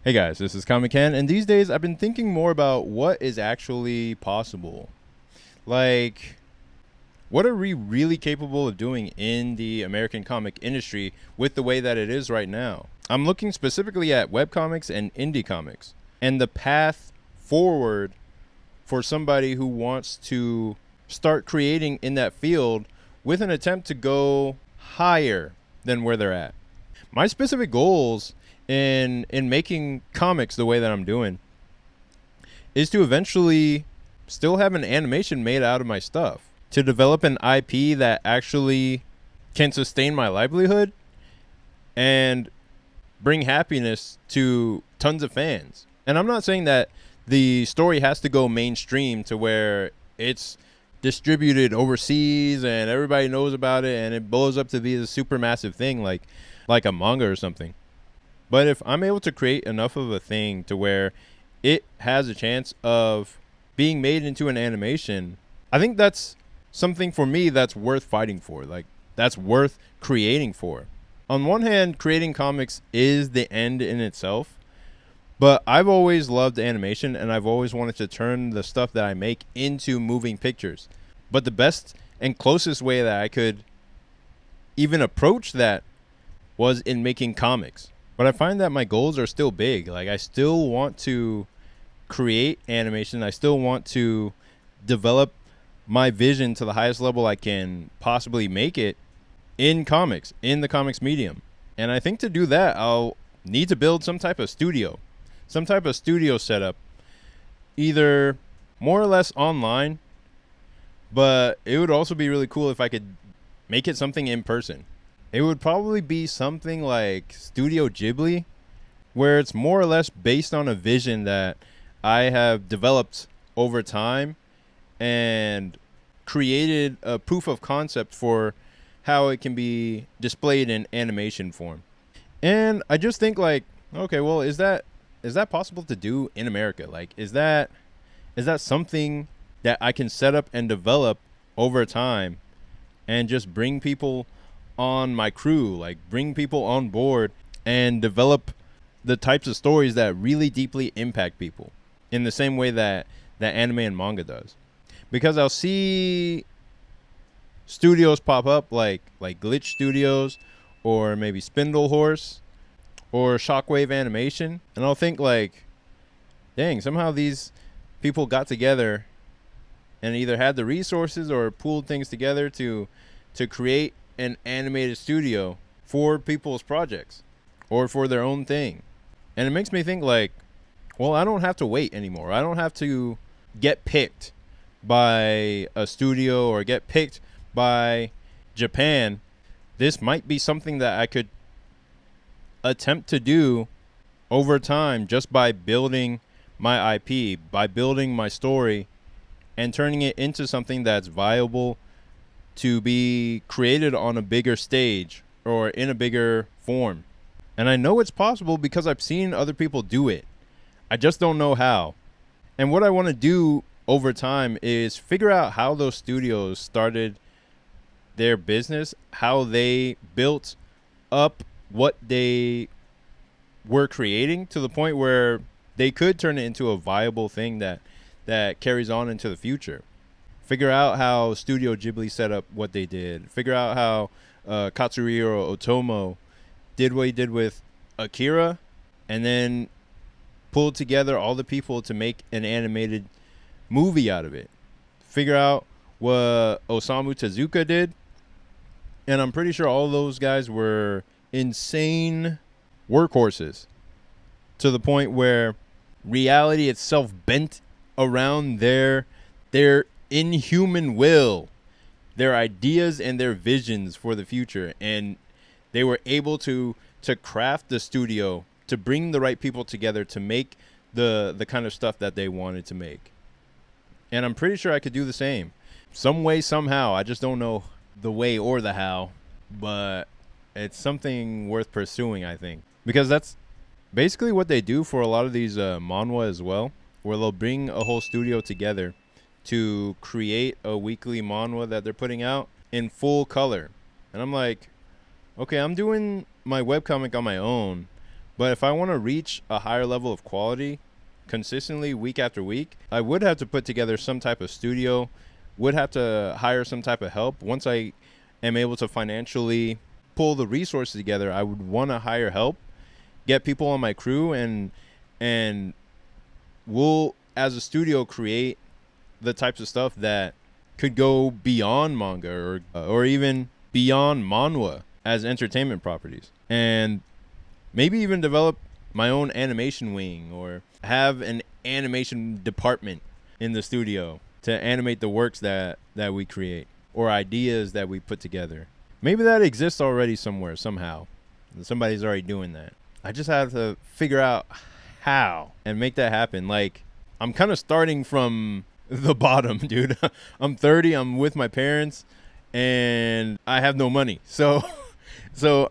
Hey guys, this is Comic Ken, and these days I've been thinking more about what is actually possible. Like, what are we really capable of doing in the American comic industry with the way that it is right now? I'm looking specifically at webcomics and indie comics, and the path forward for somebody who wants to start creating in that field with an attempt to go higher than where they're at. My specific goals in making comics the way that I'm doing is to eventually still have an animation made out of my stuff, to develop an IP that actually can sustain my livelihood and bring happiness to tons of fans. And I'm not saying that the story has to go mainstream to where it's distributed overseas and everybody knows about it and it blows up to be a super massive thing like a manga or something. But if I'm able to create enough of a thing to where it has a chance of being made into an animation, I think that's something for me that's worth fighting for. Like, that's worth creating for. On one hand, creating comics is the end in itself, but I've always loved animation and I've always wanted to turn the stuff that I make into moving pictures. But the best and closest way that I could even approach that was in making comics. But I find that my goals are still big. Like, I still want to create animation. I still want to develop my vision to the highest level I can possibly make it in comics, in the comics medium. And I think to do that, I'll need to build some type of studio setup, either more or less online, but it would also be really cool if I could make it something in person. It would probably be something like Studio Ghibli, where it's more or less based on a vision that I have developed over time and created a proof of concept for how it can be displayed in animation form. And I just think like, okay, well, is that possible to do in America? Like, is that something that I can set up and develop over time and just bring people on my crew, like bring people on board and develop the types of stories that really deeply impact people in the same way that anime and manga does. Because I'll see studios pop up like Glitch Studios or maybe Spindle Horse or Shockwave Animation, and I'll think like, dang, somehow these people got together and either had the resources or pooled things together to create an animated studio for people's projects or for their own thing. And it makes me think like, well, I don't have to wait anymore. I don't have to get picked by a studio or get picked by Japan. This might be something that I could attempt to do over time just by building my IP, by building my story and turning it into something that's viable to be created on a bigger stage or in a bigger form. And I know it's possible because I've seen other people do it. I just don't know how. And what I want to do over time is figure out how those studios started their business, how they built up what they were creating to the point where they could turn it into a viable thing that carries on into the future. Figure out how Studio Ghibli set up what they did. Figure out how Katsuhiro Otomo did what he did with Akira, and then pulled together all the people to make an animated movie out of it. Figure out what Osamu Tezuka did, and I'm pretty sure all those guys were insane workhorses to the point where reality itself bent around their inhuman will, their ideas and their visions for the future, and they were able to craft the studio to bring the right people together to make the kind of stuff that they wanted to make. And I'm pretty sure I could do the same some way, somehow. I just don't know the way or the how, but it's something worth pursuing, I think, because that's basically what they do for a lot of these manhwa as well, where they'll bring a whole studio together to create a weekly manhwa that they're putting out in full color. And I'm like, okay, I'm doing my webcomic on my own, But if I want to reach a higher level of quality consistently week after week, I would have to put together some type of studio, would have to hire some type of help. Once I am able to financially pull the resources together, I would want to hire help, get people on my crew, and we'll, as a studio, create the types of stuff that could go beyond manga or even beyond manhwa as entertainment properties, and maybe even develop my own animation wing or have an animation department in the studio to animate the works that we create or ideas that we put together. Maybe that exists already somewhere, somehow. Somebody's already doing that. I just have to figure out how and make that happen. Like, I'm kind of starting from the bottom, dude. I'm 30, I'm with my parents, and I have no money. So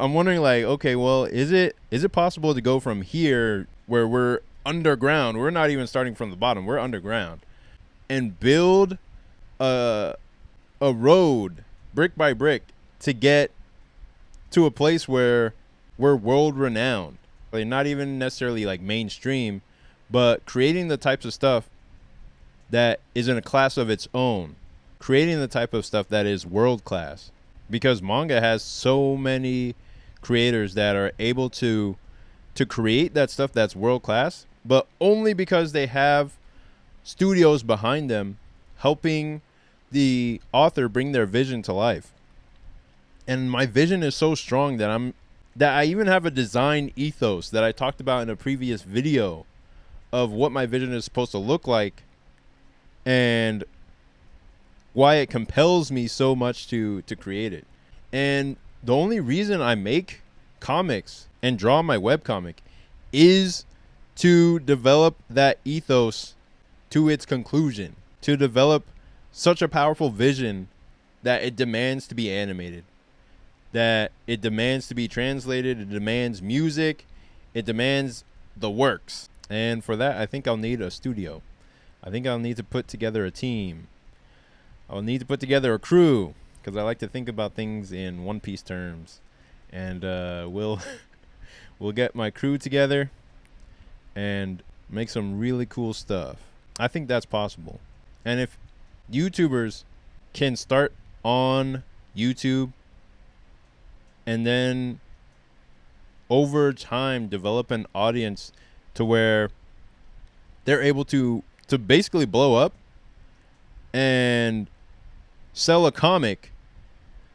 I'm wondering, like, okay, well, is it possible to go from here where we're underground? We're not even starting from the bottom. We're underground, and build a road brick by brick to get to a place where we're world renowned. Like, not even necessarily like mainstream, but creating the types of stuff that is in a class of its own, creating the type of stuff that is world class. Because manga has so many creators that are able to create that stuff that's world class, but only because they have studios behind them helping the author bring their vision to life. And my vision is so strong that I even have a design ethos that I talked about in a previous video of what my vision is supposed to look like and why it compels me so much to create it. And the only reason I make comics and draw my webcomic is to develop that ethos to its conclusion, to develop such a powerful vision that it demands to be animated, that it demands to be translated, it demands music, it demands the works. And for that, I think I'll need a studio. I think I'll need to put together a team. I'll need to put together a crew, because I like to think about things in One Piece terms. And we'll get my crew together and make some really cool stuff. I think that's possible. And if YouTubers can start on YouTube and then over time develop an audience to where they're able to basically blow up and sell a comic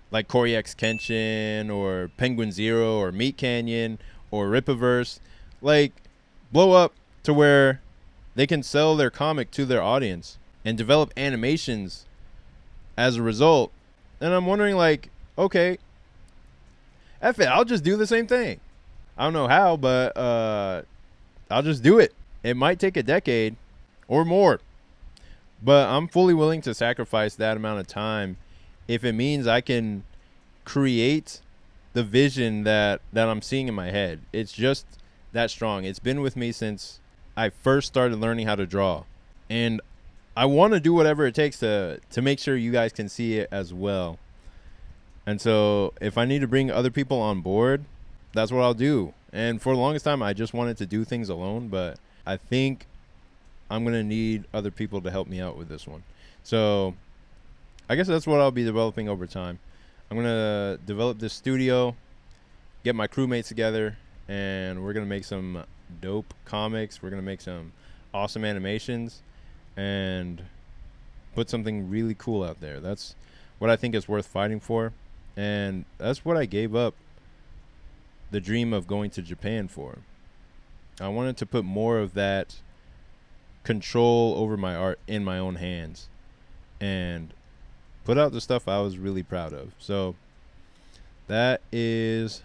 like Cory X Kenshin or Penguin Zero or Meat Canyon or Rippaverse, like blow up to where they can sell their comic to their audience and develop animations as a result. And I'm wondering, like, okay, F it, I'll just do the same thing. I don't know how, but I'll just do it. It might take a decade or more, but I'm fully willing to sacrifice that amount of time if it means I can create the vision that I'm seeing in my head. It's just that strong. It's been with me since I first started learning how to draw, and I want to do whatever it takes to make sure you guys can see it as well. And so if I need to bring other people on board, that's what I'll do. And for the longest time, I just wanted to do things alone, but I think I'm going to need other people to help me out with this one. So I guess that's what I'll be developing over time. I'm going to develop this studio, get my crewmates together, and we're going to make some dope comics. We're going to make some awesome animations and put something really cool out there. That's what I think is worth fighting for. And that's what I gave up the dream of going to Japan for. I wanted to put more of that control over my art in my own hands and put out the stuff I was really proud of. So that is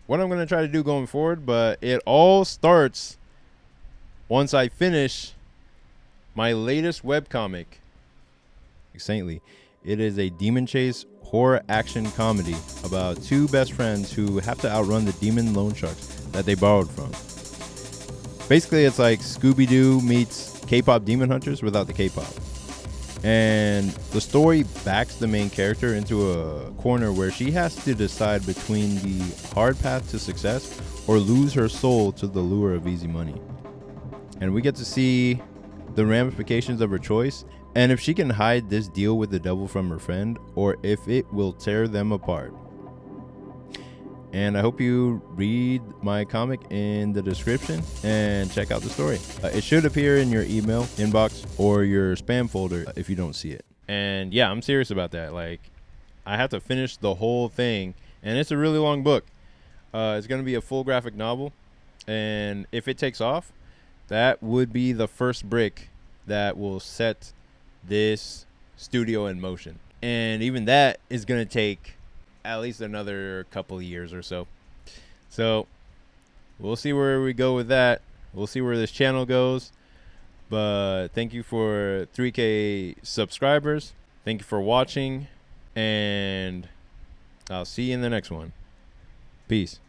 what I'm going to try to do going forward, but it all starts once I finish my latest webcomic. Saintly. It is a demon chase horror action comedy about two best friends who have to outrun the demon loan sharks that they borrowed from. Basically, it's like Scooby-Doo meets K-pop Demon Hunters without the K-pop. And the story backs the main character into a corner where she has to decide between the hard path to success or lose her soul to the lure of easy money. And we get to see the ramifications of her choice and if she can hide this deal with the devil from her friend or if it will tear them apart. And I hope you read my comic in the description and check out the story. It should appear in your email inbox or your spam folder if you don't see it. And yeah, I'm serious about that. Like, I have to finish the whole thing, and it's a really long book. It's going to be a full graphic novel, and if it takes off, that would be the first brick that will set this studio in motion. And even that is going to take at least another couple of years or so. So we'll see where we go with that. We'll see where this channel goes. But thank you for 3K subscribers. Thank you for watching. And I'll see you in the next one. Peace.